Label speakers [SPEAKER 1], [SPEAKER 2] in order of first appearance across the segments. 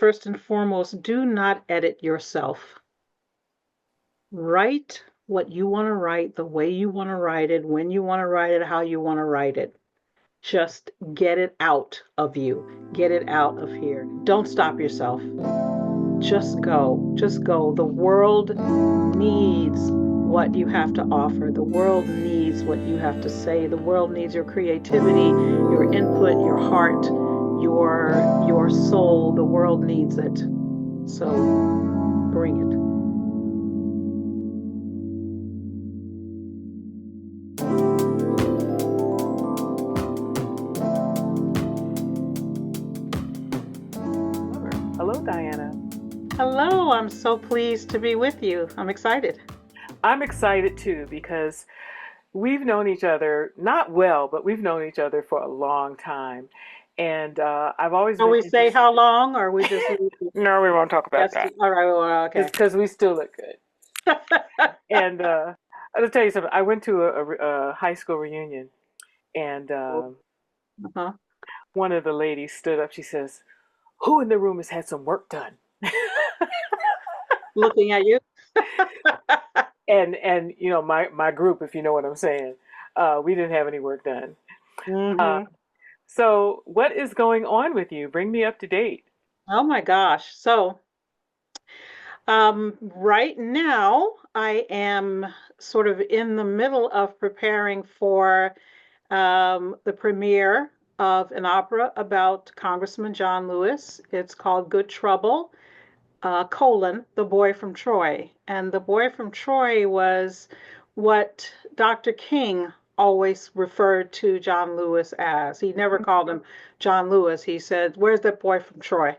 [SPEAKER 1] first and foremost, do not edit yourself. Write what you want to write, the way you want to write it, when you want to write it, how you want to write it. Just get it out of you. Get it out of here. Don't stop yourself. Just go. Just go. The world needs what you have to offer. The world needs what you have to say. The world needs your creativity, your input, your heart, your soul. The world needs it. So bring it.
[SPEAKER 2] Hello, Diana.
[SPEAKER 1] Hello, I'm so pleased to be with you. I'm excited.
[SPEAKER 2] I'm excited too because we've known each other, not well, but we've known each other for a long time. And I've always
[SPEAKER 1] Can
[SPEAKER 2] been
[SPEAKER 1] we say
[SPEAKER 2] interested.
[SPEAKER 1] how long, or we just leave it?
[SPEAKER 2] No, we won't talk about
[SPEAKER 1] Yes.
[SPEAKER 2] that.
[SPEAKER 1] All right. Well,
[SPEAKER 2] It's
[SPEAKER 1] okay.
[SPEAKER 2] because we still look good. And I'll tell you something. I went to a high school reunion, and
[SPEAKER 1] Uh-huh.
[SPEAKER 2] one of the ladies stood up. She says, "Who in the room has had some work done?"
[SPEAKER 1] Looking at you.
[SPEAKER 2] And my group, if you know what I'm saying, we didn't have any work done. Uh,
[SPEAKER 1] Hmm.
[SPEAKER 2] so what is going on with you? Bring me up to date.
[SPEAKER 1] Oh my gosh. So, right now I am sort of in the middle of preparing for the premiere of an opera about Congressman John Lewis. It's called Good Trouble, The Boy from Troy. And The Boy from Troy was what Dr. King always referred to John Lewis as. He never called him John Lewis. He said, "Where's that boy from Troy?"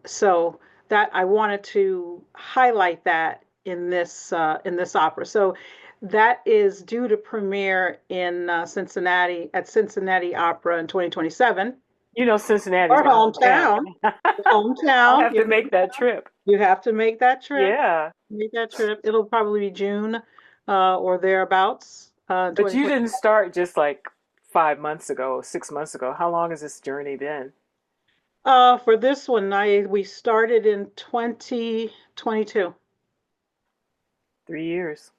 [SPEAKER 1] So that I wanted to highlight that in this opera. So that is due to premiere in Cincinnati at Cincinnati Opera in 2027.
[SPEAKER 2] You know, Cincinnati's
[SPEAKER 1] Our
[SPEAKER 2] my hometown.
[SPEAKER 1] hometown,
[SPEAKER 2] I'll
[SPEAKER 1] hometown.
[SPEAKER 2] have to make that trip.
[SPEAKER 1] You have to make that trip.
[SPEAKER 2] Yeah.
[SPEAKER 1] Make that trip. It'll probably be June or thereabouts,
[SPEAKER 2] But you
[SPEAKER 1] 2020.
[SPEAKER 2] didn't start just like 5 months ago, 6 months ago. How long has this journey been?
[SPEAKER 1] For this one, I we started in 2022.
[SPEAKER 2] 3 years.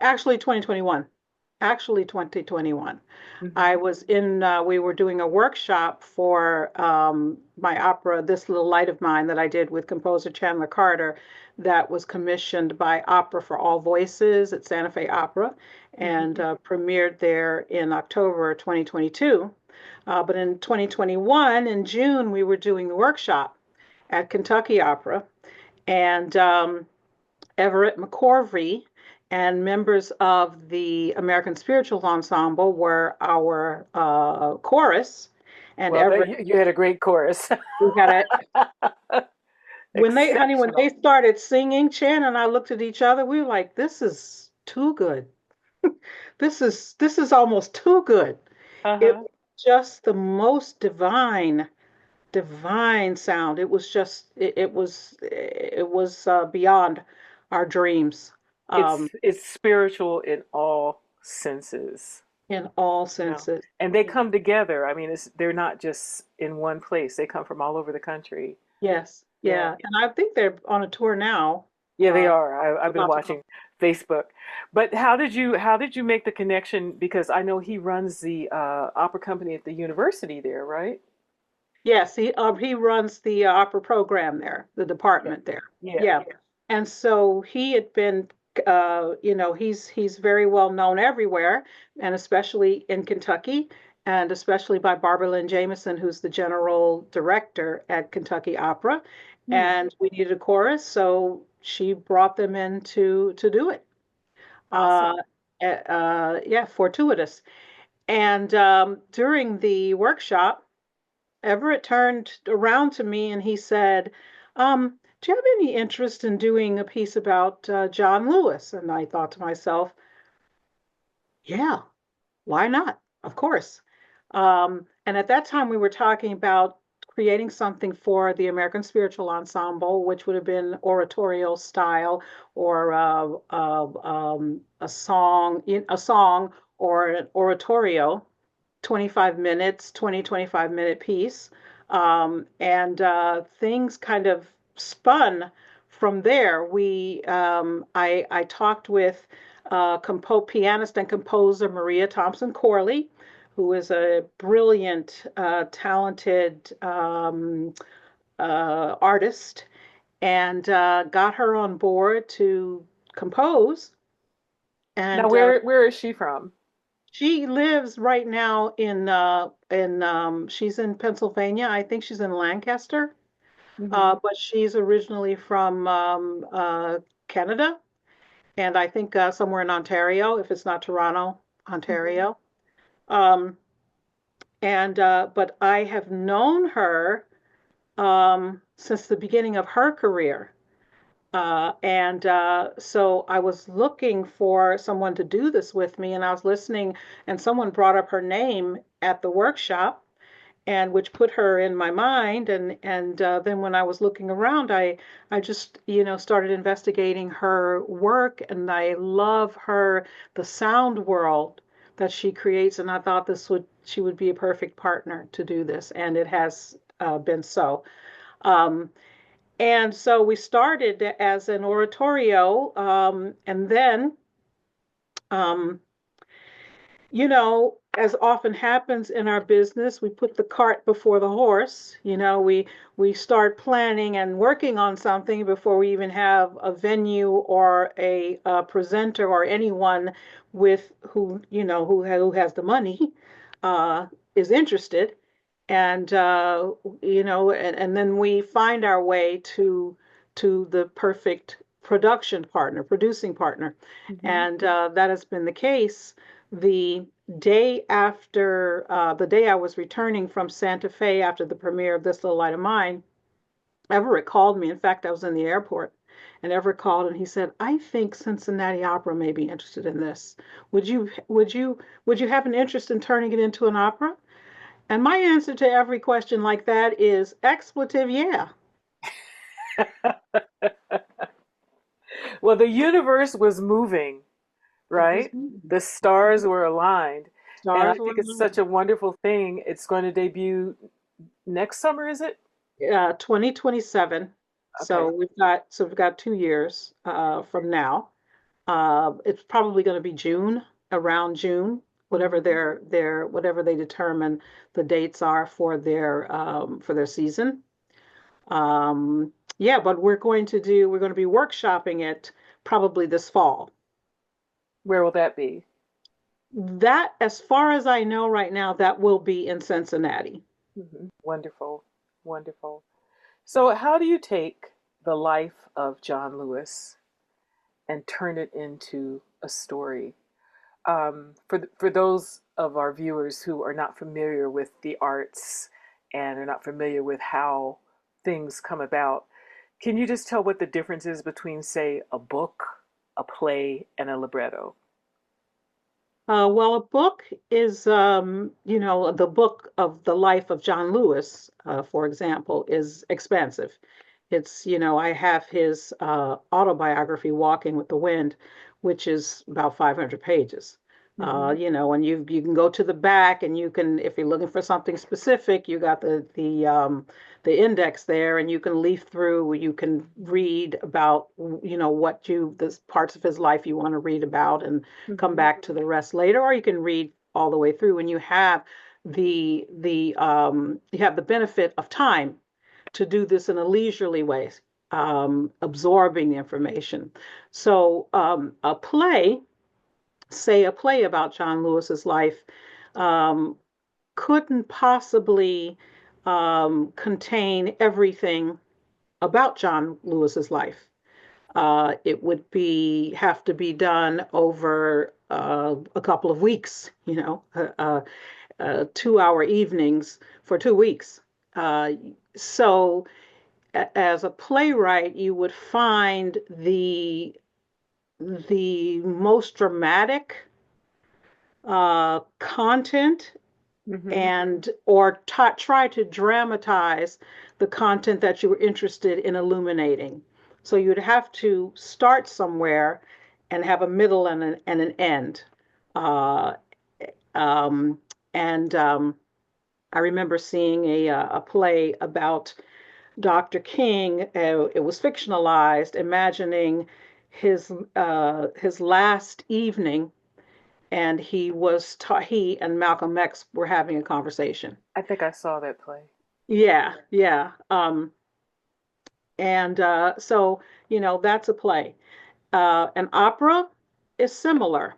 [SPEAKER 1] Actually, 2021. Actually, 2021.
[SPEAKER 2] Hmm.
[SPEAKER 1] I was in, we were doing a workshop for my opera, This Little Light of Mine, that I did with composer Chandler Carter, that was commissioned by Opera for All Voices at Santa Fe Opera and
[SPEAKER 2] Hmm.
[SPEAKER 1] premiered there in October 2022. But in 2021, in June, we were doing the workshop at Kentucky Opera, and Everett McCorvey and members of the American Spiritual Ensemble were our chorus. And
[SPEAKER 2] Well,
[SPEAKER 1] Everett,
[SPEAKER 2] you had a great chorus.
[SPEAKER 1] we had a when they
[SPEAKER 2] Exceptional.
[SPEAKER 1] started singing, Chan and I looked at each other. We were like, "This is too good. This is almost too good." It
[SPEAKER 2] Uh-huh.
[SPEAKER 1] was just the most divine sound. It was beyond our dreams. Um,
[SPEAKER 2] It's spiritual in all senses,
[SPEAKER 1] in all
[SPEAKER 2] you know.
[SPEAKER 1] senses.
[SPEAKER 2] And they come together. I mean, they're not just in one place. They come from all over the country.
[SPEAKER 1] Yes,
[SPEAKER 2] Yeah.
[SPEAKER 1] yeah, and I think they're on a tour now.
[SPEAKER 2] Yeah, they
[SPEAKER 1] Uh,
[SPEAKER 2] are. I've been
[SPEAKER 1] about to come.
[SPEAKER 2] watching Facebook. But how did you make the connection? Because I know he runs the opera company at the university there, right?
[SPEAKER 1] Yes, he runs the opera program there, the
[SPEAKER 2] Yeah.
[SPEAKER 1] department there.
[SPEAKER 2] Yeah.
[SPEAKER 1] Yeah, and so he had been, he's very well known everywhere, and especially in Kentucky, and especially by Barbara Lynn Jameson, who's the general director at Kentucky Opera.
[SPEAKER 2] Hmm.
[SPEAKER 1] And we needed a chorus, so she brought them in to do it. Uh,
[SPEAKER 2] Awesome.
[SPEAKER 1] yeah, fortuitous. And during the workshop, Everett turned around to me and he said, "Do you have any interest in doing a piece about John Lewis?" And I thought to myself, "Yeah, why not? Of course." And at that time, we were talking about creating something for the American Spiritual Ensemble, which would have been oratorio style or a song or an oratorio, 25 minutes, 20, 25-minute piece. And things kind of spun from there. I talked with pianist and composer Maria Thompson Corley, who is a brilliant, talented artist, and got her on board to compose.
[SPEAKER 2] Now,
[SPEAKER 1] And
[SPEAKER 2] where is she from?
[SPEAKER 1] she lives right now she's in Pennsylvania. I think she's in Lancaster,
[SPEAKER 2] Hmm.
[SPEAKER 1] but she's originally from Canada, and I think somewhere in Ontario, if it's not Toronto,
[SPEAKER 2] Hmm.
[SPEAKER 1] Ontario. Um, and But I have known her since the beginning of her career. So I was looking for someone to do this with me, and I was listening, and someone brought up her name at the workshop, and which put her in my mind. And then when I was looking around, I just started investigating her work, and I love the sound world that she creates, and I thought this would she would be a perfect partner to do this, and it has been so. Um, and so we started as an oratorio, and then, um, as often happens in our business, we put the cart before the horse. We start planning and working on something before we even have a venue or a presenter or anyone with who has the money uh, is interested. And then we find our way to the perfect production partner, producing partner,
[SPEAKER 2] Hmm.
[SPEAKER 1] and that has been the case. The the day I was returning from Santa Fe after the premiere of This Little Light of Mine, Everett called me. In fact, I was in the airport, and Everett called and he said, "I think Cincinnati Opera may be interested in this. Would you have an interest in turning it into an opera?" And my answer to every question like that is expletive, yeah.
[SPEAKER 2] Well, the universe was moving,
[SPEAKER 1] It was
[SPEAKER 2] right? The stars were aligned. And I
[SPEAKER 1] stars were
[SPEAKER 2] think it's such
[SPEAKER 1] aligned.
[SPEAKER 2] a wonderful thing. It's going to debut next summer, is it?
[SPEAKER 1] 2027.
[SPEAKER 2] Okay.
[SPEAKER 1] So we've got 2 years from now. It's probably going to be June, around June, whatever
[SPEAKER 2] Hmm.
[SPEAKER 1] whatever they determine the dates are for their season. Yeah, but we're going to be workshopping it probably this fall.
[SPEAKER 2] Where will that be?
[SPEAKER 1] That, as far as I know right now, that will be in Cincinnati.
[SPEAKER 2] Hmm. Wonderful. Wonderful. So, how do you take the life of John Lewis and turn it into a story? For those of our viewers who are not familiar with the arts and are not familiar with how things come about, can you just tell what the difference is between, say, a book, a play, and a libretto?
[SPEAKER 1] Well, a book is, the book of the life of John Lewis, for example, is expansive. I have his autobiography, Walking with the Wind, which is about 500 pages.
[SPEAKER 2] Hmm.
[SPEAKER 1] And you can go to the back, and you can, if you're looking for something specific, you got the index there, and you can leaf through. You can read about, the parts of his life you want to read about, and come
[SPEAKER 2] Hmm.
[SPEAKER 1] back to the rest later, or you can read all the way through, and you have the benefit of time to do this in a leisurely way, absorbing the information. So a play about John Lewis's life, um, couldn't possibly contain everything about John Lewis's life. It would be have to be done over a couple of weeks, 2-hour evenings for 2 weeks. Uh, so as a playwright, you would find the most dramatic content,
[SPEAKER 2] Hmm.
[SPEAKER 1] and or try to dramatize the content that you were interested in illuminating. So you'd have to start somewhere and have a middle and an end. Uh, um, and I remember seeing a play about Dr. King. It was fictionalized, imagining his last evening, and he and Malcolm X were having a conversation.
[SPEAKER 2] I think I saw that play.
[SPEAKER 1] Yeah, yeah. And so that's a play. An opera is similar.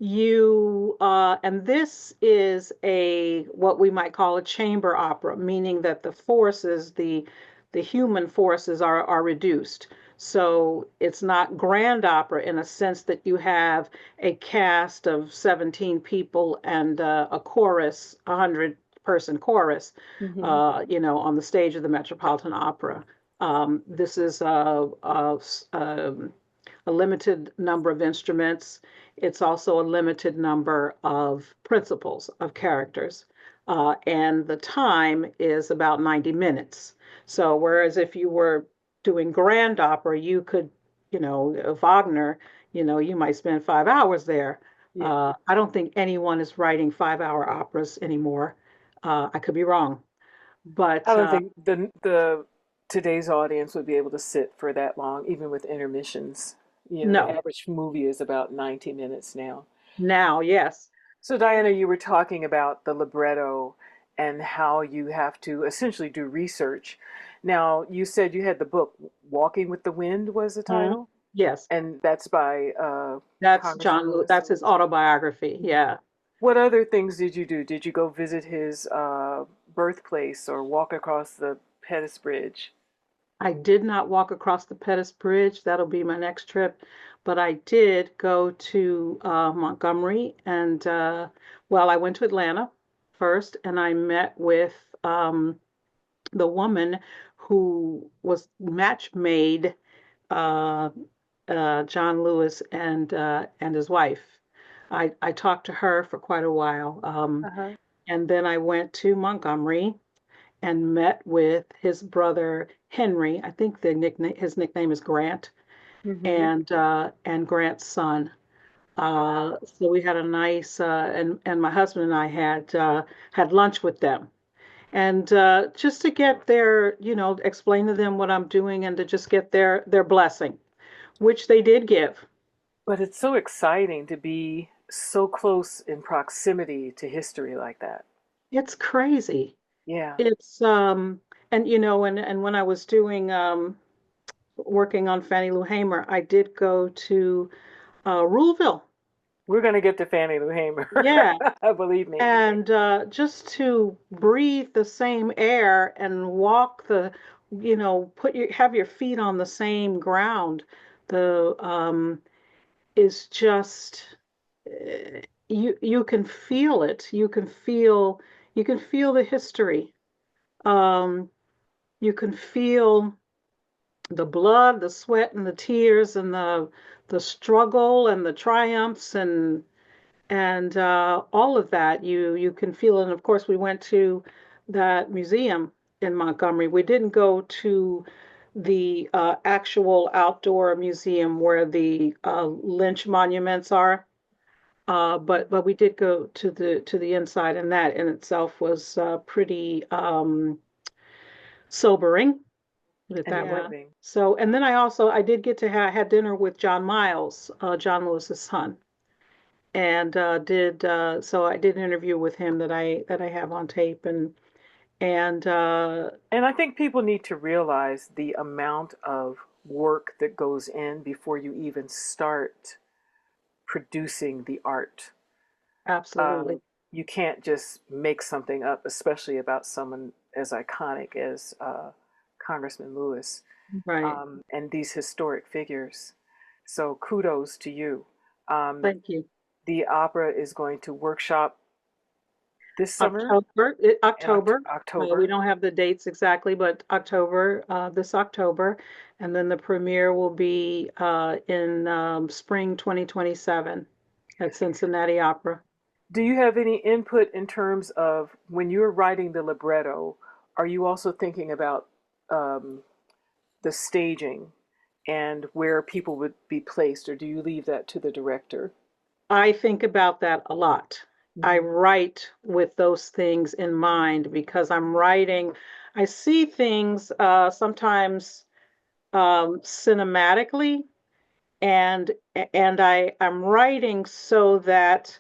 [SPEAKER 1] And this is a what we might call a chamber opera, meaning that the human forces are reduced. So it's not grand opera in a sense that you have a cast of 17 people and a chorus, 100-person chorus,
[SPEAKER 2] Hmm.
[SPEAKER 1] on the stage of the Metropolitan Opera. This is a limited number of instruments. It's also a limited number of principals, of characters. And the time is about 90 minutes. So, whereas if you were doing grand opera, you could, Wagner, you might spend 5 hours there.
[SPEAKER 2] Yeah.
[SPEAKER 1] I don't think anyone is writing 5-hour operas anymore. I could be wrong,
[SPEAKER 2] I
[SPEAKER 1] but
[SPEAKER 2] don't think the today's audience would be able to sit for that long, even with intermissions. The
[SPEAKER 1] no.
[SPEAKER 2] average movie is about 90 minutes now.
[SPEAKER 1] Now, yes.
[SPEAKER 2] So, Diana, you were talking about the libretto and how you have to essentially do research. Now, you said you had the book Walking with the Wind was the
[SPEAKER 1] Mhm.
[SPEAKER 2] title,
[SPEAKER 1] Yes.
[SPEAKER 2] and that's by
[SPEAKER 1] That's
[SPEAKER 2] Congressman
[SPEAKER 1] John Lewis.
[SPEAKER 2] Lewis.
[SPEAKER 1] That's his autobiography.
[SPEAKER 2] Mhm.
[SPEAKER 1] Yeah.
[SPEAKER 2] What other things did you do? Did you go visit his birthplace or walk across the Pettus Bridge?
[SPEAKER 1] I did not walk across the Pettus Bridge. That'll be my next trip. But I did go to Montgomery and, well, I went to Atlanta first and I met with the woman who was match made uh, John Lewis and his wife. I talked to her for quite a while.
[SPEAKER 2] Uh-huh.
[SPEAKER 1] And then I went to Montgomery and met with his brother Henry. I think his nickname is Grant,
[SPEAKER 2] Mm-hmm.
[SPEAKER 1] and Grant's son. So we had a nice and my husband and I had lunch with them. And just to get their, explain to them what I'm doing and to just get their blessing, which they did give.
[SPEAKER 2] But it's so exciting to be so close in proximity to history like that.
[SPEAKER 1] It's crazy.
[SPEAKER 2] Yeah.
[SPEAKER 1] It's and and when I was doing working on Fannie Lou Hamer, I did go to Ruleville.
[SPEAKER 2] We're going to get to Fannie Lou Hamer.
[SPEAKER 1] Yeah,
[SPEAKER 2] Believe me.
[SPEAKER 1] and just to breathe the same air and walk have your feet on the same ground, the is just you can feel it. You can feel the history. Um, you can feel the blood, the sweat, and the tears, and the struggle, and the triumphs, and all of that. You can feel it. And of course, we went to that museum in Montgomery. We didn't go to the actual outdoor museum where the lynch monuments are. But we did go to the inside, and that in itself was pretty sobering, put it
[SPEAKER 2] And
[SPEAKER 1] that way.
[SPEAKER 2] moving.
[SPEAKER 1] So, and then I did get to had dinner with John Miles, John Lewis's son, and did so I did an interview with him that I have on tape, and
[SPEAKER 2] And I think people need to realize the amount of work that goes in before you even start producing the art.
[SPEAKER 1] absolutely
[SPEAKER 2] Um, you can't just make something up, especially about someone as iconic as Congressman Lewis,
[SPEAKER 1] right.
[SPEAKER 2] and these historic figures. So kudos to you. Um,
[SPEAKER 1] Thank you.
[SPEAKER 2] the opera is going to workshop this summer in
[SPEAKER 1] October. We
[SPEAKER 2] October.
[SPEAKER 1] don't have the dates exactly, but October, this October, and then the premiere will be in spring 2027 at Cincinnati Opera.
[SPEAKER 2] Do you have any input in terms of when you're writing the libretto? Are you also thinking about um, the staging and where people would be placed, or do you leave that to the director?
[SPEAKER 1] I think about that a lot. I
[SPEAKER 2] Hmm.
[SPEAKER 1] write with those things in mind because I'm writing. I see things sometimes cinematically, and I'm writing so that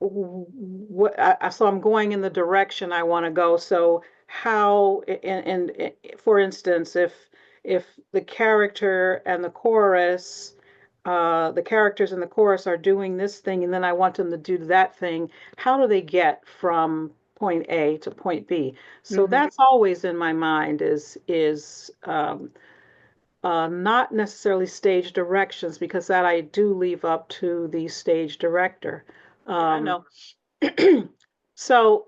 [SPEAKER 1] so I'm going in the direction I want to go. So how, for instance, if the character and the chorus, the characters in the chorus are doing this thing, and then I want them to do that thing, how do they get from point A to point B? So
[SPEAKER 2] Hmm.
[SPEAKER 1] that's always in my mind is not necessarily stage directions because that I do leave up to the stage director.
[SPEAKER 2] Yeah, I know.
[SPEAKER 1] So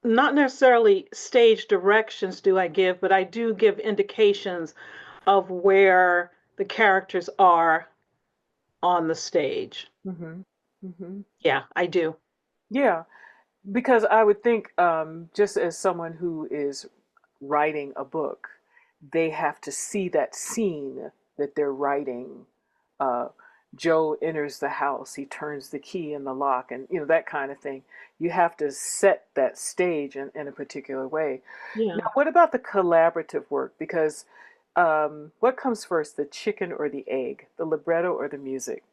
[SPEAKER 1] not necessarily stage directions do I give, but I do give indications of where the characters are on the stage.
[SPEAKER 2] Hmm. Hmm.
[SPEAKER 1] Yeah, I do.
[SPEAKER 2] Yeah, because I would think, just as someone who is writing a book, they have to see that scene that they're writing. Uh, Joe enters the house, he turns the key in the lock, and that kind of thing. You have to set that stage in a particular way. Now,
[SPEAKER 1] Yeah.
[SPEAKER 2] what about the collaborative work? Because what comes first, the chicken or the egg, the libretto or the music?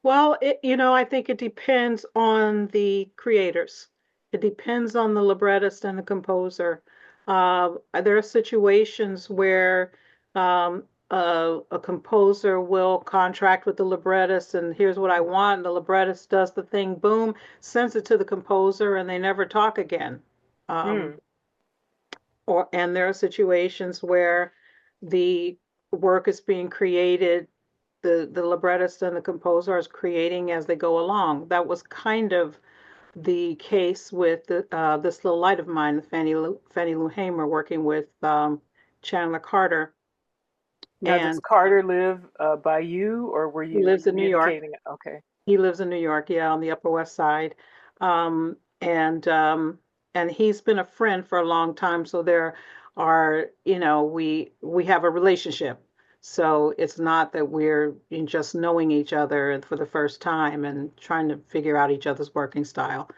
[SPEAKER 1] Well, I think it depends on the creators. It depends on the librettist and the composer. There are situations where a composer will contract with the librettist, and here's what I want. And the librettist does the thing, boom, sends it to the composer, and they never talk again. Um,
[SPEAKER 2] Mm.
[SPEAKER 1] and there are situations where the work is being created, the librettist and the composer is creating as they go along. That was kind of the case with this little light of mine, Fannie Lou Hamer, working with Chandler Carter,
[SPEAKER 2] Now, does
[SPEAKER 1] and
[SPEAKER 2] Carter live by you, or were
[SPEAKER 1] he
[SPEAKER 2] you
[SPEAKER 1] lives in New York.
[SPEAKER 2] communicating? Okay.
[SPEAKER 1] He lives in New York, yeah, on the Upper West Side. Um, and um, and he's been a friend for a long time, so there are, we have a relationship. So it's not that we're just knowing each other for the first time and trying to figure out each other's working style.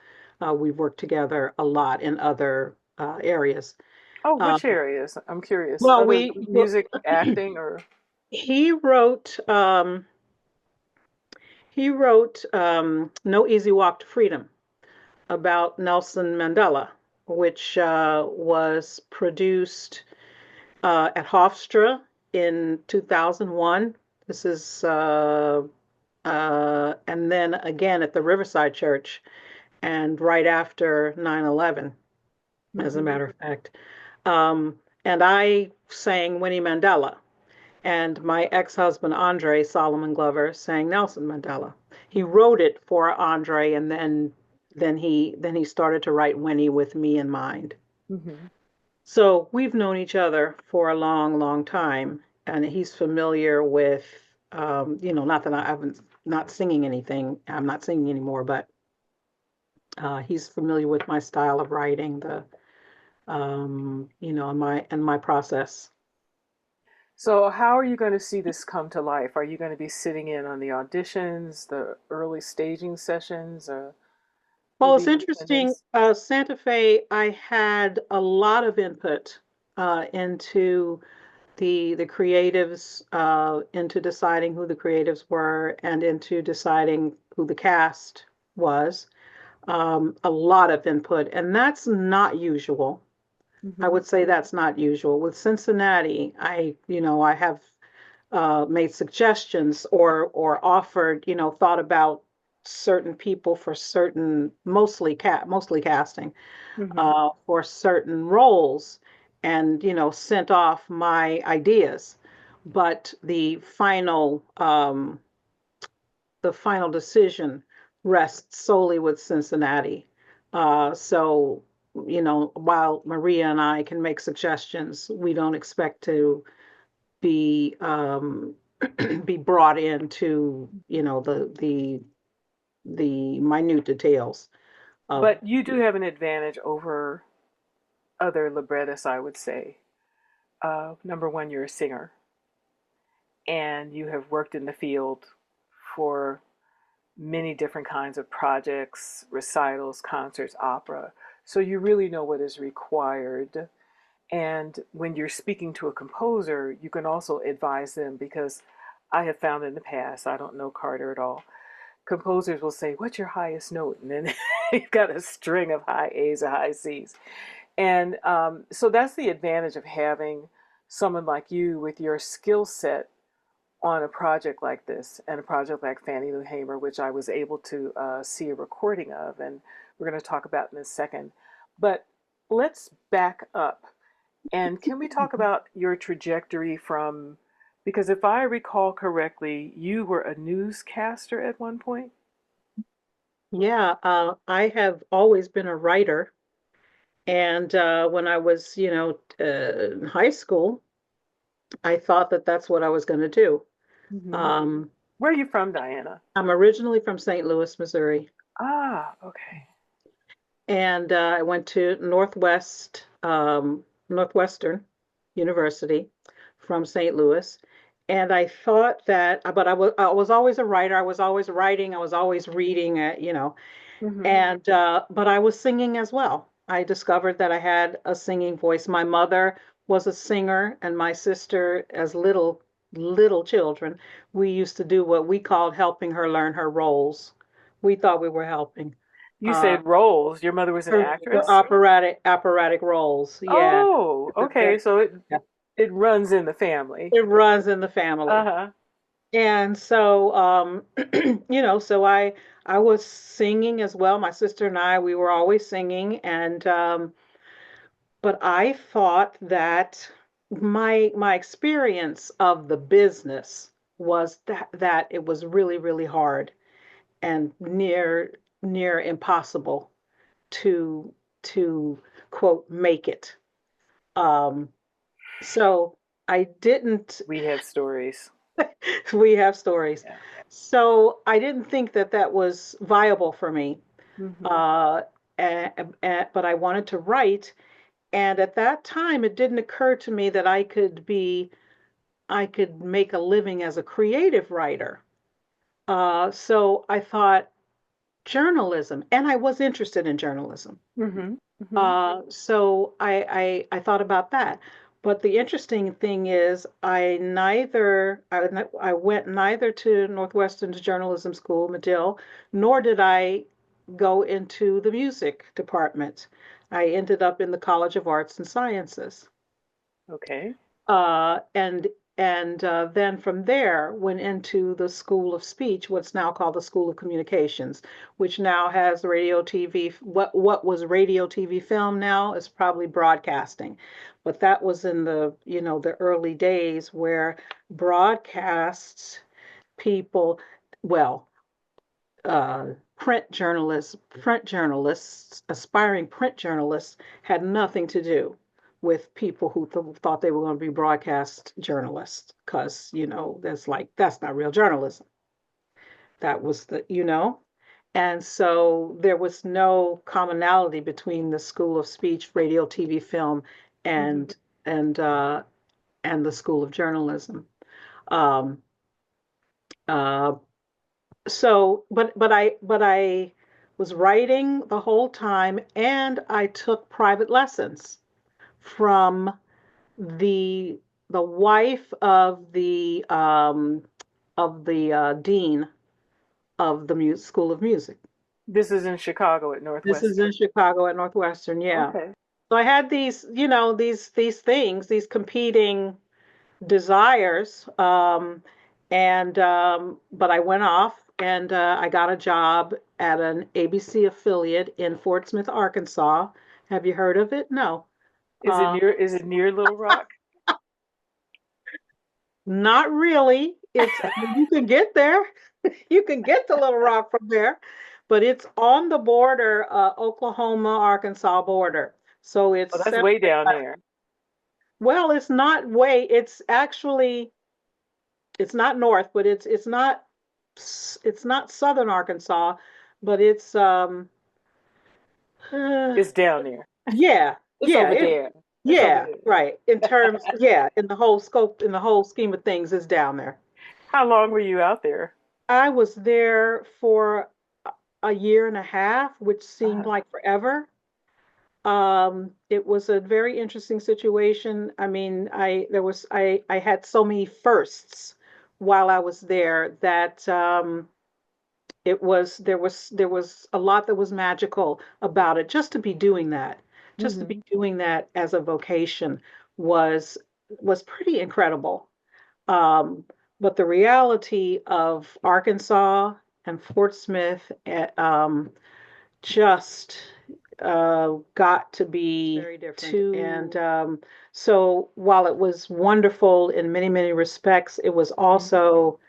[SPEAKER 1] We've worked together a lot in other areas.
[SPEAKER 2] Oh,
[SPEAKER 1] Uh,
[SPEAKER 2] which areas? I'm curious.
[SPEAKER 1] well,
[SPEAKER 2] Other music, acting, or
[SPEAKER 1] he wrote No Easy Walk to Freedom about Nelson Mandela, which was produced at Hofstra in 2001. This is, and then again at the Riverside Church, and right after 9/11, as a
[SPEAKER 2] hmm
[SPEAKER 1] matter of fact. And I sang Winnie Mandela, and my ex-husband Andre Solomon Glover sang Nelson Mandela. He
[SPEAKER 2] hmm
[SPEAKER 1] wrote it for Andre, and then he started to write Winnie with me in mind.
[SPEAKER 2] hmm
[SPEAKER 1] So we've known each other for a long, long time, and he's familiar with, not that I haven't not singing anything. I'm not singing anymore, but he's familiar with my style of writing, and my process.
[SPEAKER 2] So, how are you going to see this come to life? Are you going to be sitting in on the auditions, the early staging sessions, or who'll
[SPEAKER 1] Well,
[SPEAKER 2] be
[SPEAKER 1] it's
[SPEAKER 2] in
[SPEAKER 1] interesting.
[SPEAKER 2] attendance?
[SPEAKER 1] Santa Fe, I had a lot of input into the creatives, into deciding who the creatives were, and into deciding who the cast was. A lot of input, and that's not usual. I
[SPEAKER 2] Hmm.
[SPEAKER 1] would say that's not usual. With Cincinnati, I have made suggestions or offered, thought about certain people for certain, mostly casting,
[SPEAKER 2] Hmm.
[SPEAKER 1] for certain roles, and sent off my ideas. But the final decision rests solely with Cincinnati. So, while Maria and I can make suggestions, we don't expect to be be brought into the minute details of.
[SPEAKER 2] But you do have an advantage over other librettists, I would say. Number one, you're a singer, and you have worked in the field for many different kinds of projects, recitals, concerts, opera. So you really know what is required. And when you're speaking to a composer, you can also advise them because I have found in the past, I don't know Carter at all, composers will say, "What's your highest note?" And then you've got a string of high A's or high C's. And so that's the advantage of having someone like you with your skill set on a project like this and a project like Fannie Lou Hamer, which I was able to see a recording of, and we're going to talk about in a second. But let's back up. And can we talk about your trajectory from, because if I recall correctly, you were a newscaster at one point?
[SPEAKER 1] Yeah, I have always been a writer. And when I was, in high school, I thought that that's what I was going to do.
[SPEAKER 2] Hmm.
[SPEAKER 1] Um,
[SPEAKER 2] Where are you from, Diana?
[SPEAKER 1] I'm originally from St. Louis, Missouri,
[SPEAKER 2] Ah, okay.
[SPEAKER 1] and I went to Northwestern University from St. Louis. And I thought that, but I was always a writer. I was always writing. I was always reading,
[SPEAKER 2] Hmm.
[SPEAKER 1] and but I was singing as well. I discovered that I had a singing voice. My mother was a singer, and my sister, as little children, we used to do what we called helping her learn her roles. We thought we were helping.
[SPEAKER 2] You
[SPEAKER 1] Uh,
[SPEAKER 2] said roles. Your mother was an
[SPEAKER 1] the
[SPEAKER 2] actress?
[SPEAKER 1] operatic roles. Yeah.
[SPEAKER 2] Oh, okay. So it runs in the family.
[SPEAKER 1] It runs in the family.
[SPEAKER 2] Uh-huh.
[SPEAKER 1] And so, so I was singing as well. My sister and I, we were always singing, and but I thought that my experience of the business was that it was really, really hard and near impossible to to quote make it. Um, so I didn't.
[SPEAKER 2] We have stories.
[SPEAKER 1] We have stories.
[SPEAKER 2] Yeah.
[SPEAKER 1] So I didn't think that that was viable for me.
[SPEAKER 2] Hmm.
[SPEAKER 1] Uh, but I wanted to write. And at that time, it didn't occur to me that I could make a living as a creative writer. So I thought journalism, and I was interested in journalism.
[SPEAKER 2] Hmm. Hmm.
[SPEAKER 1] So I thought about that. But the interesting thing is, I went neither to Northwestern's journalism school, Medill, nor did I go into the music department. I ended up in the College of Arts and Sciences.
[SPEAKER 2] Okay.
[SPEAKER 1] Uh, and and then from there went into the School of Speech, what's now called the School of Communications, which now has radio, TV. What was radio, TV, film now is probably broadcasting, but that was in the early days where broadcasts people, well, uh, aspiring print journalists had nothing to do with people who thought they were going to be broadcast journalists because, that's not real journalism. That was and so there was no commonality between the School of Speech, Radio, TV, Film,
[SPEAKER 2] Hmm.
[SPEAKER 1] and and uh, and the School of Journalism. Um, uh, but I was writing the whole time, and I took private lessons from the the wife of the dean of the School of Music.
[SPEAKER 2] This is in Chicago at
[SPEAKER 1] This is in
[SPEAKER 2] Northwestern.
[SPEAKER 1] Chicago at Northwestern, yeah.
[SPEAKER 2] Okay.
[SPEAKER 1] So I had these things, these competing desires. And But I went off and I got a job at an ABC affiliate in Fort Smith, Arkansas. Have you heard of it? No. Uh,
[SPEAKER 2] Is it near Little Rock?
[SPEAKER 1] Not really. I mean, you can get there. You can get to Little Rock from there, but it's on the border, Oklahoma, Arkansas border. So it's
[SPEAKER 2] Oh, that's way down there.
[SPEAKER 1] well, it's not way, it's actually it's not north, but it's not southern Arkansas, but it's uh,
[SPEAKER 2] It's down there.
[SPEAKER 1] yeah,
[SPEAKER 2] It's over
[SPEAKER 1] it
[SPEAKER 2] there. It's over
[SPEAKER 1] yeah,
[SPEAKER 2] there.
[SPEAKER 1] right. In the whole scheme of things, it's down there.
[SPEAKER 2] How long were you out there?
[SPEAKER 1] I was there for a year and a half, which seemed
[SPEAKER 2] Uh-huh.
[SPEAKER 1] like forever. It was a very interesting situation. I mean, I had so many firsts while I was there that there was a lot that was magical about it. Just to
[SPEAKER 2] Mm-hmm.
[SPEAKER 1] be doing that as a vocation was was pretty incredible. Um, but the reality of Arkansas and Fort Smith just got to be very different. And so while it was wonderful in many, many respects, it was
[SPEAKER 2] Mm-hmm.
[SPEAKER 1] also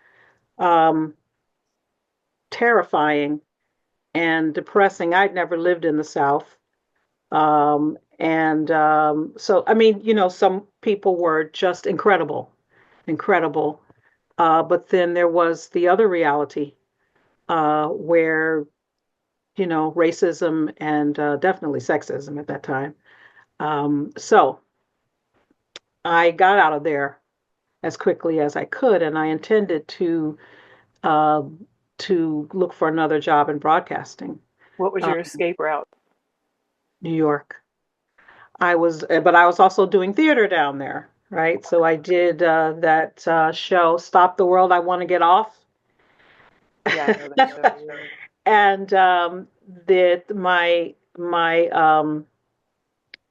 [SPEAKER 1] um, terrifying and depressing. I'd never lived in the South. And so, I mean, some people were just incredible, incredible. But then there was the other reality where, racism and definitely sexism at that time. So I got out of there as quickly as I could, and I intended uh, to look for another job in broadcasting.
[SPEAKER 2] What was
[SPEAKER 1] Uh,
[SPEAKER 2] your escape route?
[SPEAKER 1] New York. But I was also doing theater down there, right? So I did that show, Stop the World, I Want to Get Off.
[SPEAKER 2] Yeah, I know that show. Yeah.
[SPEAKER 1] And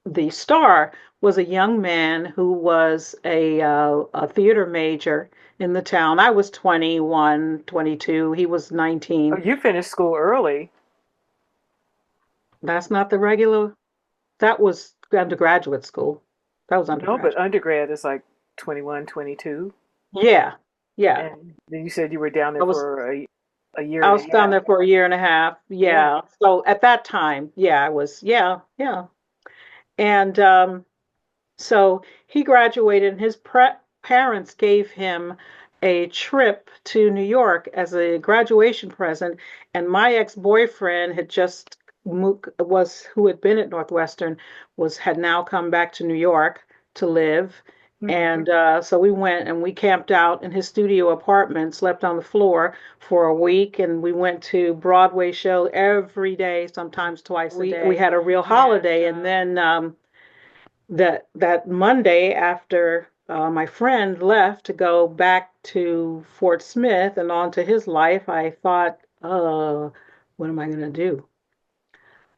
[SPEAKER 1] the star was a young man who was a theater major in the town. I was 21, 22. He was
[SPEAKER 2] Oh,
[SPEAKER 1] 19.
[SPEAKER 2] you finished school early.
[SPEAKER 1] That's not the regular, that was undergraduate school. That was
[SPEAKER 2] No, but
[SPEAKER 1] undergraduate.
[SPEAKER 2] undergrad is like 21, 22.
[SPEAKER 1] Yeah, yeah.
[SPEAKER 2] And then you said you were down
[SPEAKER 1] I
[SPEAKER 2] there
[SPEAKER 1] was
[SPEAKER 2] for a year
[SPEAKER 1] I
[SPEAKER 2] and
[SPEAKER 1] was
[SPEAKER 2] a
[SPEAKER 1] down
[SPEAKER 2] half.
[SPEAKER 1] there for a year and a half.
[SPEAKER 2] Yeah.
[SPEAKER 1] Yeah. So at that time, yeah, I was, yeah, yeah. And so he graduated, and his parents gave him a trip to New York as a graduation present. And my ex-boyfriend had just was who had been at Northwestern had now come back to New York to live.
[SPEAKER 2] Hmm.
[SPEAKER 1] And so we went and we camped out in his studio apartment, slept on the floor for a week, and we went to Broadway show every day, sometimes twice a day. We had a real holiday, and then that Monday after my friend left to go back to Fort Smith and on to his life, I thought, what am I going to do?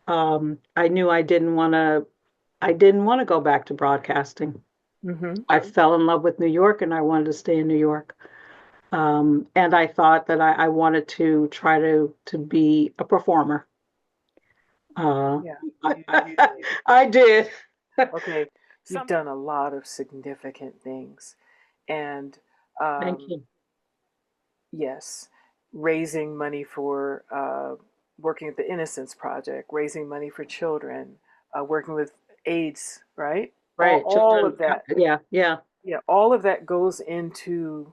[SPEAKER 1] I knew I didn't want to go back to broadcasting.
[SPEAKER 2] Hmm.
[SPEAKER 1] I fell in love with New York and I wanted to stay in New York. And I thought that I wanted to try to be a performer. Uh,
[SPEAKER 2] Yeah.
[SPEAKER 1] I did.
[SPEAKER 2] Okay. You've done a lot of significant things. And
[SPEAKER 1] Thank
[SPEAKER 2] um,
[SPEAKER 1] you.
[SPEAKER 2] yes, raising money for working at the Innocence Project, raising money for children, working with AIDS, right?
[SPEAKER 1] Right.
[SPEAKER 2] All
[SPEAKER 1] Children.
[SPEAKER 2] of that.
[SPEAKER 1] Yeah, yeah.
[SPEAKER 2] Yeah, all of that goes into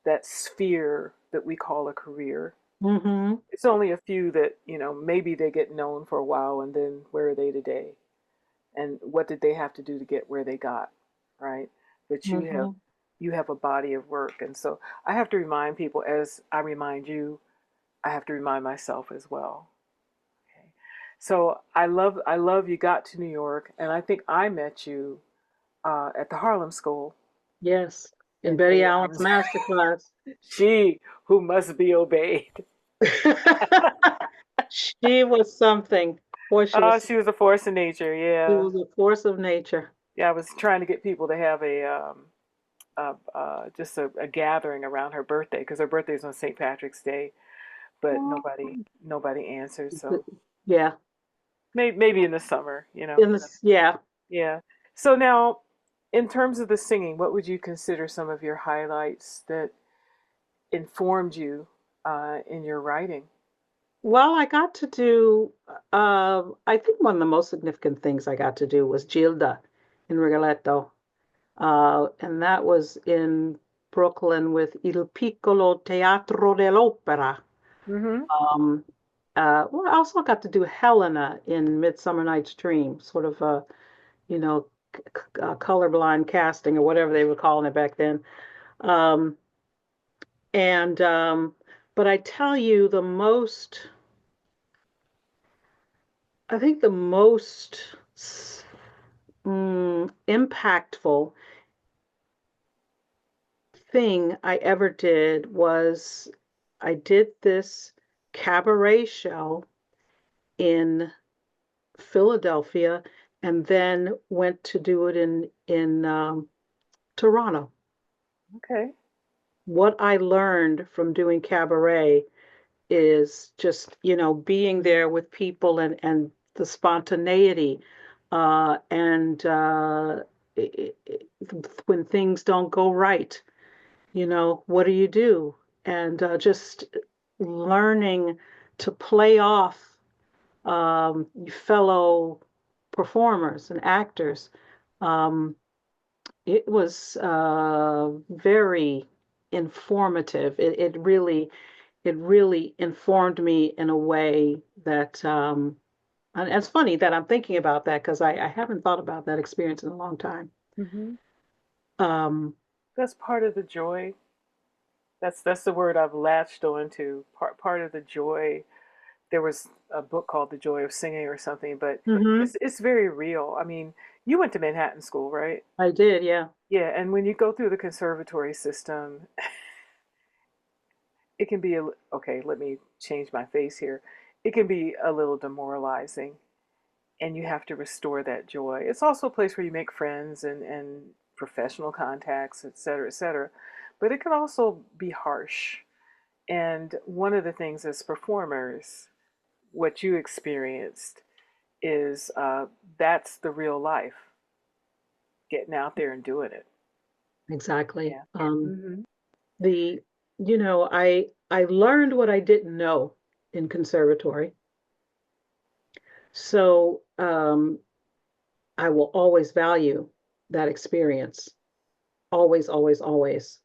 [SPEAKER 2] that sphere that we call a career.
[SPEAKER 1] Mm-hmm.
[SPEAKER 2] It's only a few that, maybe they get known for a while and then where are they today? And what did they have to do to get where they got, right? But
[SPEAKER 1] Mm-hmm.
[SPEAKER 2] you have a body of work. And so I have to remind people, as I remind you, I have to remind myself as well. Okay. So I love you got to New York, and I think I met you at the Harlem School
[SPEAKER 1] Yes. In
[SPEAKER 2] in
[SPEAKER 1] Betty
[SPEAKER 2] Betty
[SPEAKER 1] Allen's
[SPEAKER 2] Allen's.
[SPEAKER 1] masterclass.
[SPEAKER 2] She who must be obeyed.
[SPEAKER 1] She was something. Boy,
[SPEAKER 2] Oh, she was a force of nature.
[SPEAKER 1] she
[SPEAKER 2] Yeah,
[SPEAKER 1] was a force of nature.
[SPEAKER 2] yeah. I was trying to get people to have just a gathering around her birthday because her birthday is on St. Patrick's Day, but
[SPEAKER 1] Oh.
[SPEAKER 2] nobody answered. So
[SPEAKER 1] Yeah.
[SPEAKER 2] maybe in the summer.
[SPEAKER 1] In this, yeah.
[SPEAKER 2] Yeah. So now, in terms of the singing, what would you consider some of your highlights that informed you in your writing?
[SPEAKER 1] Well, I got to do, I think one of the most significant things I got to do was Gilda in Rigoletto. And that was in Brooklyn with Il Piccolo Teatro dell'Opera.
[SPEAKER 2] Mm-hmm.
[SPEAKER 1] Um, well, I also got to do Helena in Midsummer Night's Dream, sort of a, you know, colorblind casting or whatever they were calling it back then. Um, and but But I tell you, I think the most impactful thing I ever did was I did this cabaret show in Philadelphia and then went to do it in Toronto.
[SPEAKER 2] Okay.
[SPEAKER 1] What I learned from doing cabaret is just, being there with people and the spontaneity and i- i- when things don't go right, what do you do? And just learning to play off fellow performers and actors. Um, it was very informative. It really informed me in a way that, and it's funny that I'm thinking about that because I haven't thought about that experience in a long time.
[SPEAKER 2] Hmm.
[SPEAKER 1] Um,
[SPEAKER 2] That's part of the joy. That's the word I've latched on to. Part of the joy. There was a book called The Joy of Singing or something, but
[SPEAKER 1] mhm,
[SPEAKER 2] it's very real. I mean, you went to Manhattan School, right?
[SPEAKER 1] I did, yeah,
[SPEAKER 2] Yeah, and when you go through the conservatory system, it can be okay, let me change my face here. It can be a little demoralizing, and you have to restore that joy. It's also a place where you make friends and professional contacts, et cetera, et cetera. But it can also be harsh. And one of the things as performers, what you experienced is that's the real life, getting out there and doing it.
[SPEAKER 1] exactly.
[SPEAKER 2] Yeah. Hmm.
[SPEAKER 1] The, I learned what I didn't know in conservatory. So I will always value that experience. Always, always, always.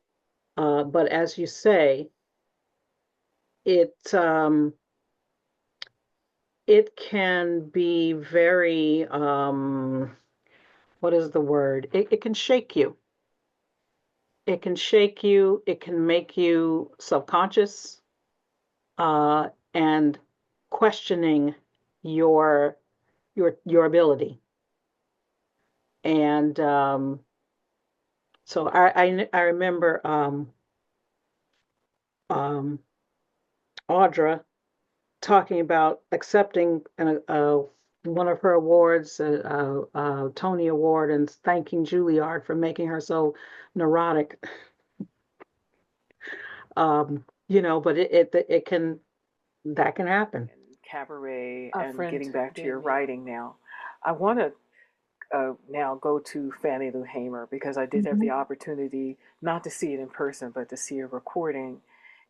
[SPEAKER 1] But as you say, it it can be very what is the word? It can shake you. It can shake you. It can make you subconscious and questioning your your ability. And so I remember um, Audra talking about accepting one of her awards, Tony Award, and thanking Juilliard for making her so neurotic. But it can that can happen.
[SPEAKER 2] And cabaret
[SPEAKER 3] A
[SPEAKER 2] and
[SPEAKER 3] friend
[SPEAKER 2] getting back to
[SPEAKER 3] gave
[SPEAKER 2] your
[SPEAKER 3] me.
[SPEAKER 2] writing now. I want to now go to Fannie Lou Hamer because I did have the
[SPEAKER 1] Mhm.
[SPEAKER 2] opportunity not to see it in person, but to see a recording.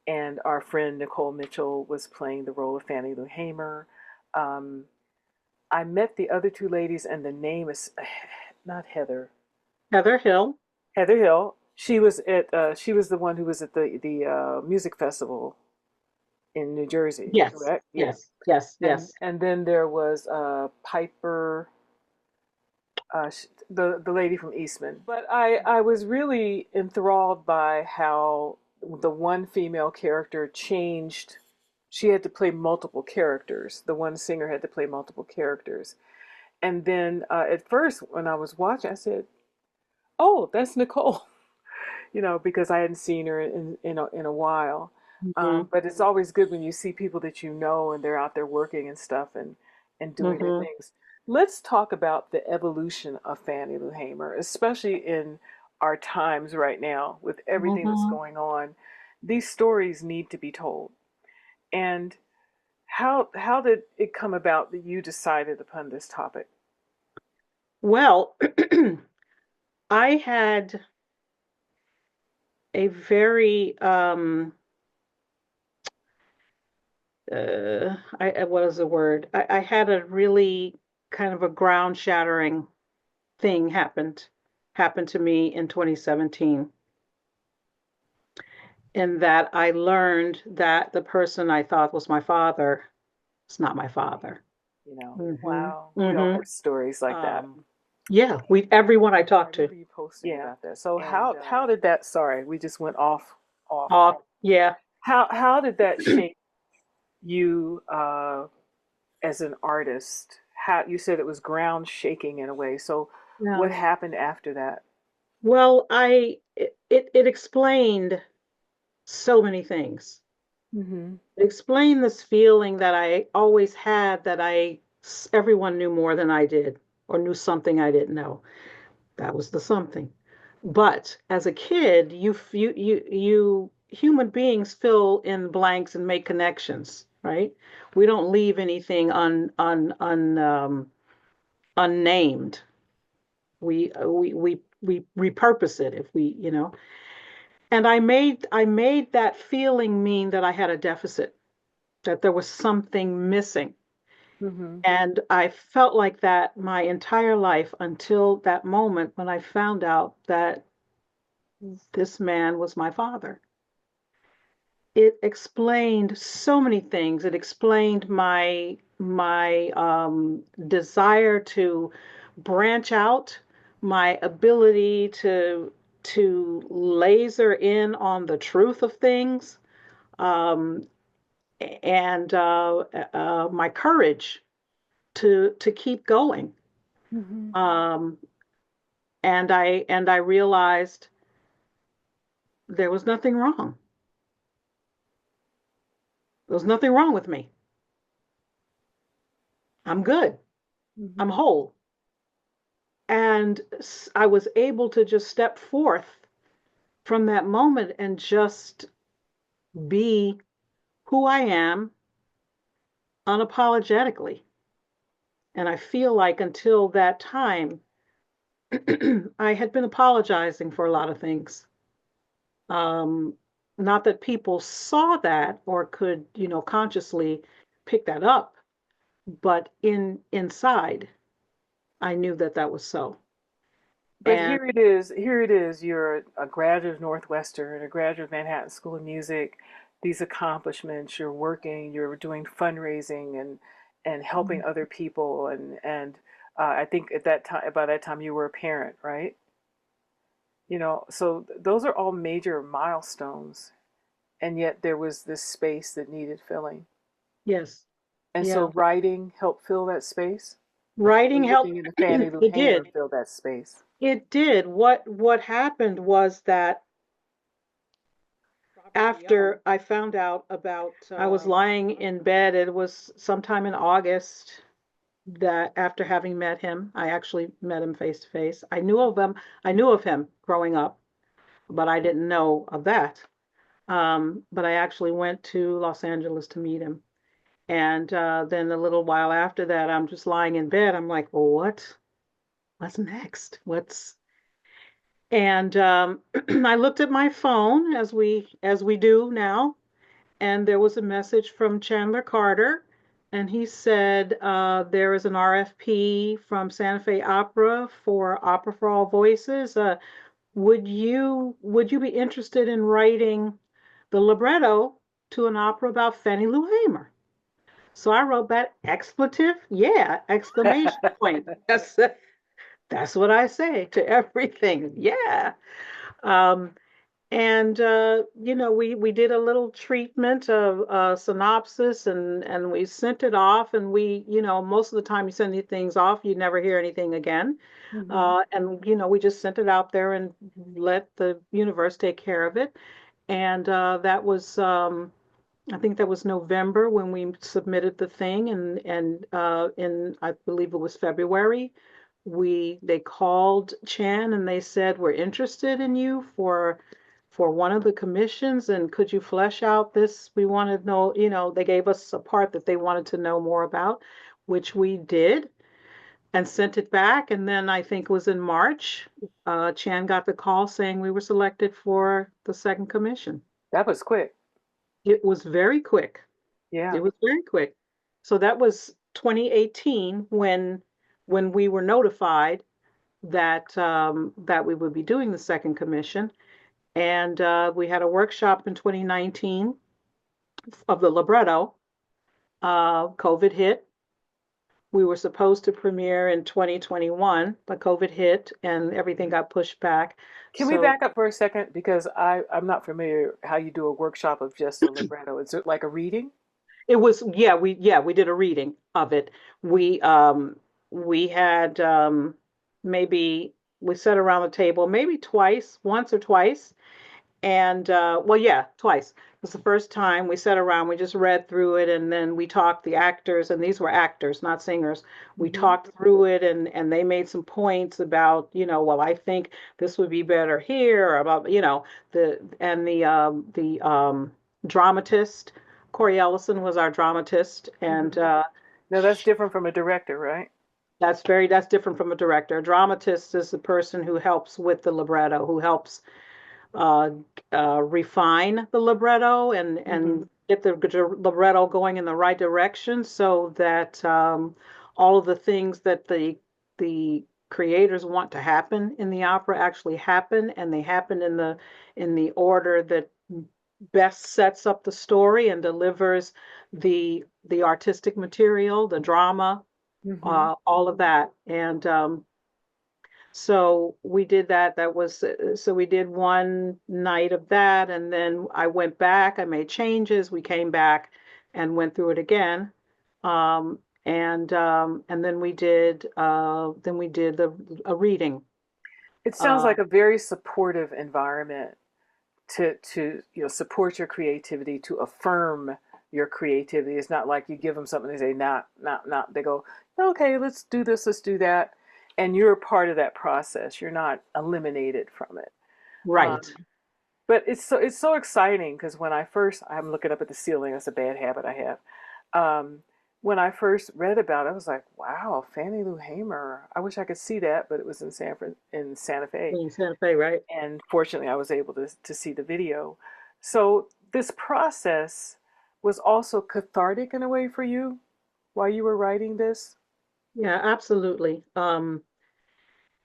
[SPEAKER 2] And our friend Nicole Mitchell was playing the role of Fannie Lou Hamer. Um, I met the other two ladies, and the name is not Heather.
[SPEAKER 1] Heather Hill.
[SPEAKER 2] Heather Hill. She was at. She was the one who was at the music festival in New Jersey,
[SPEAKER 1] Yes,
[SPEAKER 2] correct? Yeah.
[SPEAKER 1] yes, yes,
[SPEAKER 2] And
[SPEAKER 1] yes.
[SPEAKER 2] and then there was Piper, the lady from Eastman. But I was really enthralled by how the one female character changed. She had to play multiple characters. The one singer had to play multiple characters. And then at first, when I was watching, I said, "Oh, that's Nicole," because I hadn't seen her in a while.
[SPEAKER 1] Hmm.
[SPEAKER 2] But it's always good when you see people that you know and they're out there working and stuff and doing their
[SPEAKER 1] Hmm.
[SPEAKER 2] things. Let's talk about the evolution of Fannie Lou Hamer, especially in our times right now with everything that's
[SPEAKER 1] Hmm.
[SPEAKER 2] going on. These stories need to be told. And how did it come about that you decided upon this topic?
[SPEAKER 1] Well, I had a very what is the word? I had a really kind of a ground shattering thing happened to me in 2017, in that I learned that the person I thought was my father is not my father. Hmm.
[SPEAKER 2] Wow, we all
[SPEAKER 1] Hmm.
[SPEAKER 2] have stories like that.
[SPEAKER 1] Um, yeah, we everyone I
[SPEAKER 3] I
[SPEAKER 1] talked to.
[SPEAKER 3] remember you posting
[SPEAKER 2] Yeah.
[SPEAKER 3] about that.
[SPEAKER 2] So
[SPEAKER 3] And
[SPEAKER 2] how did that? Sorry, we just went off.
[SPEAKER 1] Off, yeah.
[SPEAKER 2] How did that shape you as an artist? How you said it was ground shaking in a way. So what
[SPEAKER 1] Yeah.
[SPEAKER 2] happened after that?
[SPEAKER 1] Well, it explained so many things.
[SPEAKER 2] Mm-hmm.
[SPEAKER 1] It explained this feeling that I always had that everyone knew more than I did or knew something I didn't know. That was the something. But as a kid, human beings fill in blanks and make connections, right? We don't leave anything unnamed. We repurpose it if we. And I made that feeling mean that I had a deficit, that there was something missing.
[SPEAKER 2] Mm-hmm.
[SPEAKER 1] And I felt like that my entire life until that moment when I found out that this man was my father. It explained so many things. It explained my desire to branch out, my ability to laser in on the truth of things, um, and my courage to keep going.
[SPEAKER 2] Mm-hmm.
[SPEAKER 1] Um, and I realized there was nothing wrong. There was nothing wrong with me. I'm good. I'm
[SPEAKER 2] Mm-hmm.
[SPEAKER 1] whole. And I was able to just step forth from that moment and just be who I am unapologetically. And I feel like until that time, I had been apologizing for a lot of things. Um, Not that people saw that or could consciously pick that up, but inside, I knew that that was so.
[SPEAKER 2] But
[SPEAKER 1] And
[SPEAKER 2] here it is. Here it is. You're a graduate of Northwestern, a graduate of Manhattan School of Music. These accomplishments. You're working. You're doing fundraising and helping other people. And I think at that time, by that time, you were a parent, right? So those are all major milestones. And yet there was this space that needed filling.
[SPEAKER 1] yes,
[SPEAKER 2] And so
[SPEAKER 1] yeah,
[SPEAKER 2] writing helped fill that space.
[SPEAKER 1] writing
[SPEAKER 2] And
[SPEAKER 1] helped.
[SPEAKER 2] looking into Fannie Lou
[SPEAKER 1] It
[SPEAKER 2] Hamer
[SPEAKER 1] did.
[SPEAKER 2] filled that space.
[SPEAKER 1] It did. What happened was that after I found out about, I was lying in bed. It was sometime in August that after having met him, I actually met him face to face. I knew of him. I knew of him growing up, but I didn't know of that. But I actually went to Los Angeles to meet him. And then a little while after that, I'm just lying in bed. I'm like, well, what's next? And I looked at my phone as we do now, and there was a message from Chandler Carter, and he said there is an RFP from Santa Fe Opera for Opera for All Voices. Would you be interested in writing the libretto to an opera about Fannie Lou Hamer? So I wrote that expletive, yeah, exclamation point. That's what I say to everything. Yeah. Um, and we did a little treatment of synopsis and we sent it off. And most of the time you send these things off, you never hear anything again.
[SPEAKER 2] Mm-hmm.
[SPEAKER 1] And we just sent it out there and let the universe take care of it. And that was I think that was November when we submitted the thing, and in I believe it was February, they called Chan and they said we're interested in you for one of the commissions, and could you flesh out this? We want to know, they gave us a part that they wanted to know more about, which we did and sent it back. And then I think it was in March, Chan got the call saying we were selected for the second commission.
[SPEAKER 2] That was quick.
[SPEAKER 1] It was very quick. It
[SPEAKER 2] Yeah.
[SPEAKER 1] was very quick. So that was 2018 when we were notified that we would be doing the second commission, and we had a workshop in 2019 of the libretto. COVID hit. We were supposed to premiere in 2021, but COVID hit and everything got pushed back.
[SPEAKER 2] Can we
[SPEAKER 1] So
[SPEAKER 2] back up for a second because I'm not familiar how you do a workshop of just a libretto. Is it like a reading?
[SPEAKER 1] it was, yeah, we did a reading of it. We we had maybe we sat around the table maybe twice, once or twice. And well, yeah, twice. It was the first time we sat around, we just read through it, and then we talked, the actors, and these were actors, not singers. We
[SPEAKER 2] Mm-hmm.
[SPEAKER 1] talked through it, and they made some points about, well, I think this would be better here, or about, the dramatist, Corey Ellison was our dramatist, and
[SPEAKER 2] Mm-hmm. No, that's different from a director, right?
[SPEAKER 1] that's different from a director. A dramatist is the person who helps with the libretto, who helps uh, refine the libretto
[SPEAKER 2] Mm-hmm.
[SPEAKER 1] and get the libretto going in the right direction so that all of the things that the creators want to happen in the opera actually happen, and they happen in the order that best sets up the story and delivers the artistic material, the drama,
[SPEAKER 2] Mm-hmm.
[SPEAKER 1] all of that. And so we did that. So we did one night of that, and then I went back. I made changes. We came back and went through it again, and then we did a reading.
[SPEAKER 2] It sounds
[SPEAKER 1] Uh,
[SPEAKER 2] like a very supportive environment to support your creativity, to affirm your creativity. It's not like you give them something, they say not not not. They go, okay, let's do this, let's do that, and you're part of that process. You're not eliminated from it.
[SPEAKER 1] right.
[SPEAKER 2] Um, but it's so exciting because when I'm looking up at the ceiling. That's a bad habit I have. Um, when I first read about it, I was like, wow, Fannie Lou Hamer. I wish I could see that, but it was in Santa Fe,
[SPEAKER 1] In Santa Fe, right?
[SPEAKER 2] and fortunately I was able to see the video. So this process was also cathartic in a way for you while you were writing this.
[SPEAKER 1] Yeah, absolutely. I'm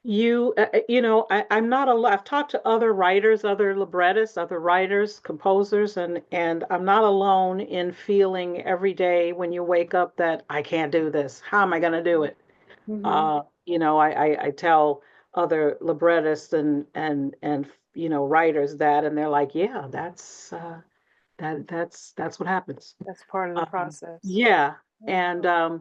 [SPEAKER 1] not I've talked to other writers, other librettists, other writers, composers, and I'm not alone in feeling every day when you wake up that I can't do this. How am I going to do it?
[SPEAKER 2] Mm-hmm.
[SPEAKER 1] I tell other librettists and writers that, and they're like, yeah, that's what happens.
[SPEAKER 2] That's part of the process.
[SPEAKER 1] Yeah. And
[SPEAKER 2] Oh.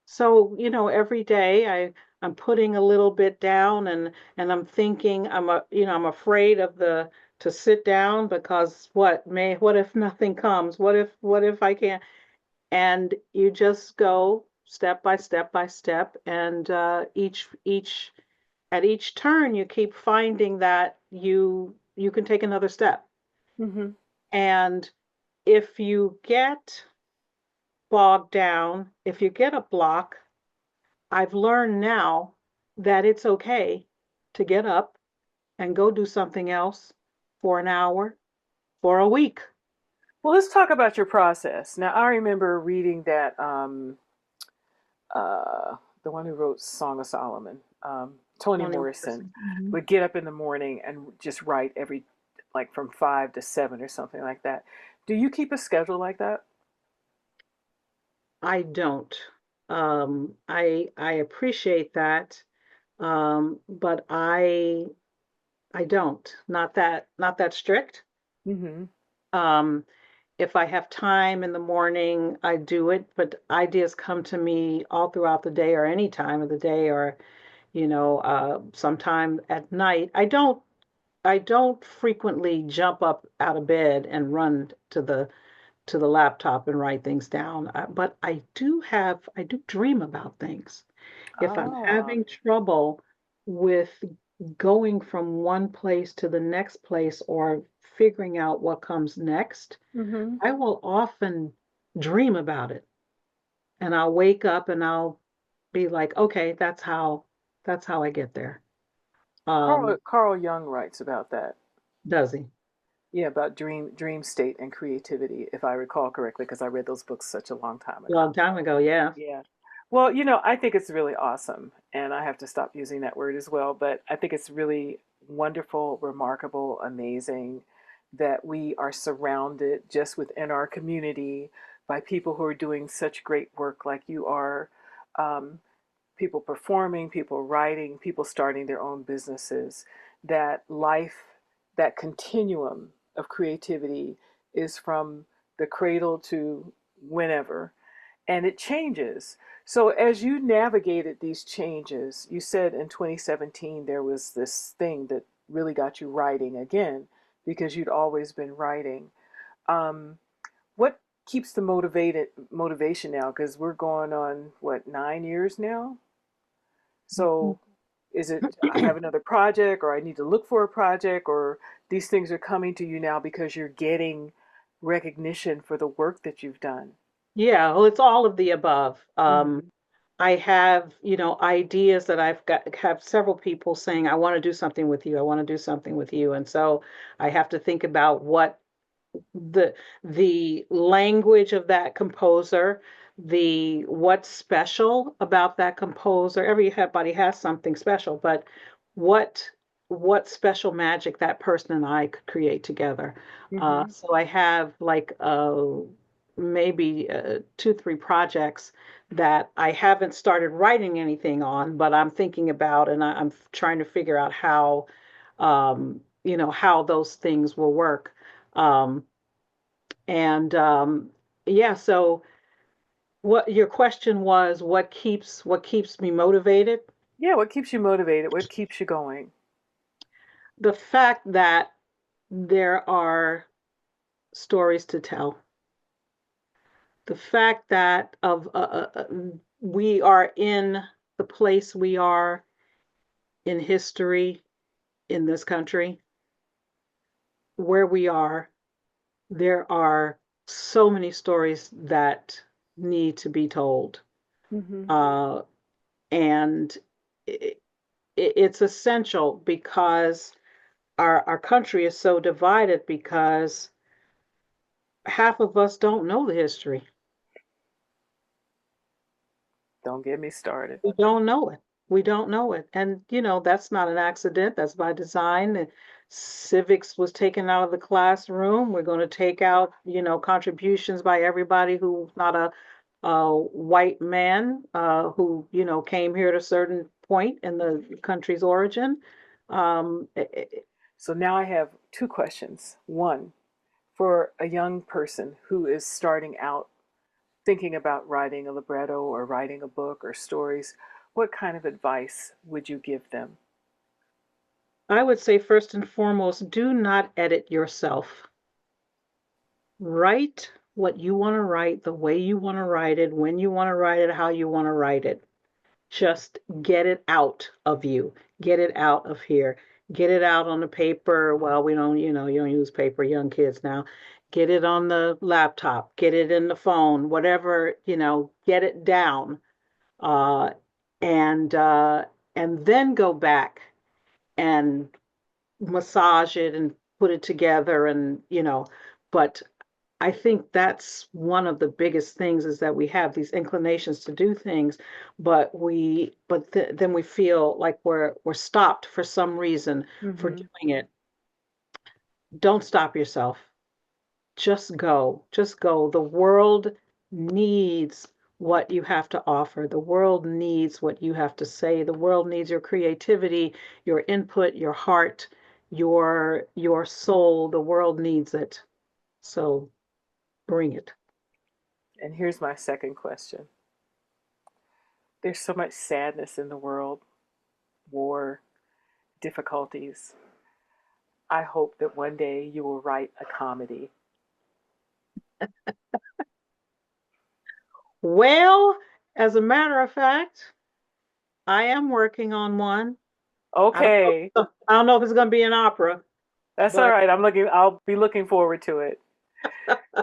[SPEAKER 1] so, every day I'm putting a little bit down, and I'm thinking I'm afraid to sit down because what if nothing comes? What if I can't? And you just go step by step by step, and each at each turn you keep finding that you can take another step.
[SPEAKER 2] Mm-hmm.
[SPEAKER 1] And if you get bogged down, if you get a block, I've learned now that it's okay to get up and go do something else for an hour, for a week.
[SPEAKER 2] Well, let's talk about your process. Now, I remember reading that the one who wrote Song of Solomon, Toni
[SPEAKER 1] Toni
[SPEAKER 2] Morrison,
[SPEAKER 1] Morrison. Mhm.
[SPEAKER 2] would get up in the morning and just write like from 5 to 7 or something like that. Do you keep a schedule like that?
[SPEAKER 1] I don't. I appreciate that, but I don't. Not that strict.
[SPEAKER 2] Mm-hmm.
[SPEAKER 1] Um, if I have time in the morning, I do it, but ideas come to me all throughout the day or any time of the day, or sometime at night. I don't frequently jump up out of bed and run to the laptop and write things down. But I do dream about things. If I'm
[SPEAKER 2] Ah.
[SPEAKER 1] having trouble with going from one place to the next place or figuring out what comes next,
[SPEAKER 2] Mm-hmm.
[SPEAKER 1] I will often dream about it. And I'll wake up and I'll be like, okay, that's how I get there.
[SPEAKER 2] Carl
[SPEAKER 1] Um,
[SPEAKER 2] Carl Jung writes about that.
[SPEAKER 1] does he?
[SPEAKER 2] Yeah, about dream state and creativity, if I recall correctly, because I read those books such a long time
[SPEAKER 1] A
[SPEAKER 2] ago.
[SPEAKER 1] long time ago, yeah.
[SPEAKER 2] Yeah. Well, I think it's really awesome, and I have to stop using that word as well, but I think it's really wonderful, remarkable, amazing that we are surrounded just within our community by people who are doing such great work like you are. um, people performing, people writing, people starting their own businesses, that life, that continuum of creativity is from the cradle to whenever, and it changes. So as you navigated these changes, you said in 2017 there was this thing that really got you writing again because you'd always been writing. Um, what keeps the motivation now? Because we're going on what, 9 years now? So is it I have another project, or I need to look for a project, or these things are coming to you now because you're getting recognition for the work that you've done?
[SPEAKER 1] Yeah, well, it's all of the above.
[SPEAKER 2] Mm-hmm.
[SPEAKER 1] I have, ideas that I've got have several people saying, I want to do something with you. I want to do something with you. And so I have to think about what the the language of that composer, the what's special about that composer. Everybody has something special, but what what special magic that person and I could create together.
[SPEAKER 2] Mm-hmm.
[SPEAKER 1] So I have like maybe two, three projects that I haven't started writing anything on, but I'm thinking about, and I'm trying to figure out how, how those things will work. Um, and yeah, so what your question was, what keeps me motivated?
[SPEAKER 2] Yeah, what keeps you motivated? What keeps you going?
[SPEAKER 1] The fact that there are stories to tell. The fact that we are in the place we are in history in this country, where we are, there are so many stories that need to be told.
[SPEAKER 2] Mm-hmm.
[SPEAKER 1] Uh, and it's essential because our country is so divided because half of us don't know the history.
[SPEAKER 2] Don't get me started.
[SPEAKER 1] We don't know it. We don't know it. And, that's not an accident. That's by design. And civics was taken out of the classroom. We're going to take out, contributions by everybody who's not a white man who, came here at a certain point in the country's origin. Um,
[SPEAKER 2] So now I have two questions. One, for a young person who is starting out thinking about writing a libretto or writing a book or stories, what kind of advice would you give them?
[SPEAKER 1] I would say first and foremost, do not edit yourself. Write what you want to write, the way you want to write it, when you want to write it, how you want to write it. Just get it out of you. Get it out of here. Get it out on the paper. Well, we don't, you don't use paper, young kids now. Get it on the laptop, get it in the phone, whatever, get it down. Uh, and then go back and massage it and put it together and but I think that's one of the biggest things is that we have these inclinations to do things, then we feel like we're stopped for some reason for
[SPEAKER 2] Mm-hmm.
[SPEAKER 1] doing it. Don't stop yourself. Just go. Just go. The world needs what you have to offer. The world needs what you have to say. The world needs your creativity, your input, your heart, your soul. The world needs it. So bring it.
[SPEAKER 2] And here's my second question. There's so much sadness in the world, war, difficulties. I hope that one day you will write a comedy.
[SPEAKER 1] Well, as a matter of fact, I am working on one. I don't know.
[SPEAKER 2] Okay,
[SPEAKER 1] I don't know if it's going to be an opera,
[SPEAKER 2] that's all
[SPEAKER 1] but
[SPEAKER 2] right. I'll be looking forward to it.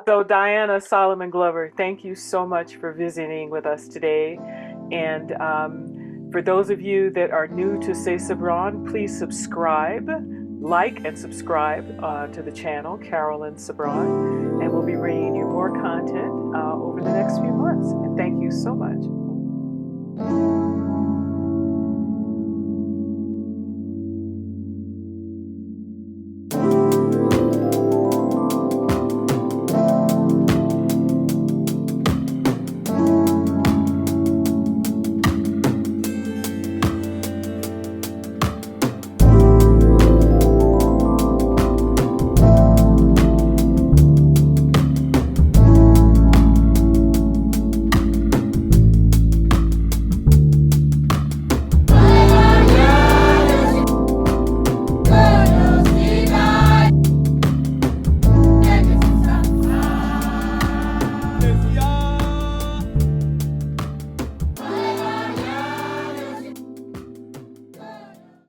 [SPEAKER 2] So, Diana Solomon Glover, thank you so much for visiting with us today. And for those of you that are new to C'est Sabran, please subscribe, like, and subscribe to the channel, Carolyn Sabran. And we'll be bringing you more content over the next few months. And thank you so much.